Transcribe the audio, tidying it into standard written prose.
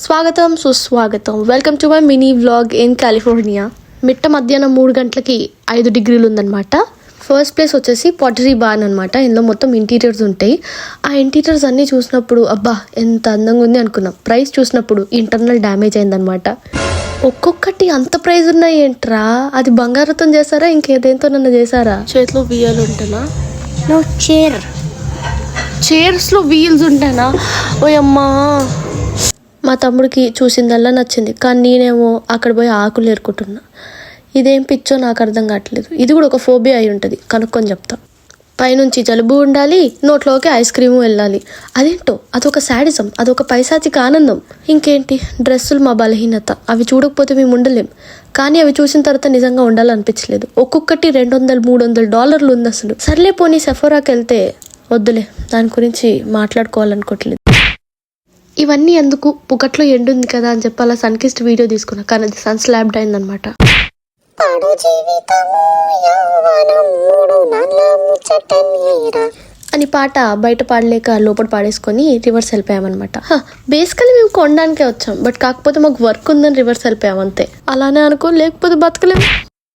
స్వాగతం సుస్వాగతం. Welcome to my mini vlog in California. మిట్ట మధ్యాహ్నం 3 గంటలకి 5 డిగ్రీలు ఉందన్నమాట. ఫస్ట్ ప్లేస్ వచ్చేసి పాటరీ బార్న్ అనమాట. ఇందులో మొత్తం ఇంటీరియర్స్ ఉంటాయి. ఆ ఇంటీరియర్స్ అన్నీ చూసినప్పుడు అబ్బా ఎంత అందంగా ఉంది అనుకున్నాం. ప్రైస్ చూసినప్పుడు ఇంటర్నల్ డ్యామేజ్ అయిందనమాట. ఒక్కొక్కటి అంత ప్రైజ్ ఉన్నాయి ఏంట్రా? అది బంగారంతో చేశారా ఇంకేదేంతో నన్ను చేశారా? చేతిలో వీయలు ఉంటేనా? No chair. చైర్స్లో వీల్స్ ఉంటానా? ఓయమ్మా. మా తమ్ముడికి చూసిందల్లా నచ్చింది, కానీ నేనేమో అక్కడ పోయి ఆకులు ఏరుకుంటున్నా. ఇదేం పిచ్చో నాకు అర్థం కావట్లేదు. ఇది కూడా ఒక ఫోబియా అయి ఉంటుంది, కనుక్కొని చెప్తా. పైనుంచి జలుబు ఉండాలి, నోట్లోకి ఐస్ క్రీము వెళ్ళాలి. అదేంటో అదొక శాడిజం, అదొక పైశాచిక ఆనందం. ఇంకేంటి, డ్రెస్సులు మా బలహీనత. అవి చూడకపోతే మేము ఉండలేం. కానీ అవి చూసిన తర్వాత నిజంగా ఉండాలనిపించలేదు. ఒక్కొక్కటి $200-300 ఉంది అసలు. సర్లే పోనీ సెఫోరాకి వెళ్తే వద్దులే, దాని గురించి మాట్లాడుకోవాలనుకోవట్లేదు. ఇవన్నీ ఎందుకు, పుకట్లో ఎండుంది కదా అని చెప్పి అలా సన్ కిస్ట్ వీడియో తీసుకున్నా, కానీ అది సన్ స్లాబ్డ్ అయిందనమాట. అని పాట బయట పాడలేక లోపల పాడేసుకొని రివర్స్ వెళ్ళిపోయామన్నమాట. బేసికలీ మేము కొనడానికే వచ్చాం, బట్ కాకపోతే మాకు వర్క్ ఉందని రివర్స్ వెళ్ళిపోయాం అంతే. అలానే అనుకో, లేకపోతే బతకలేము.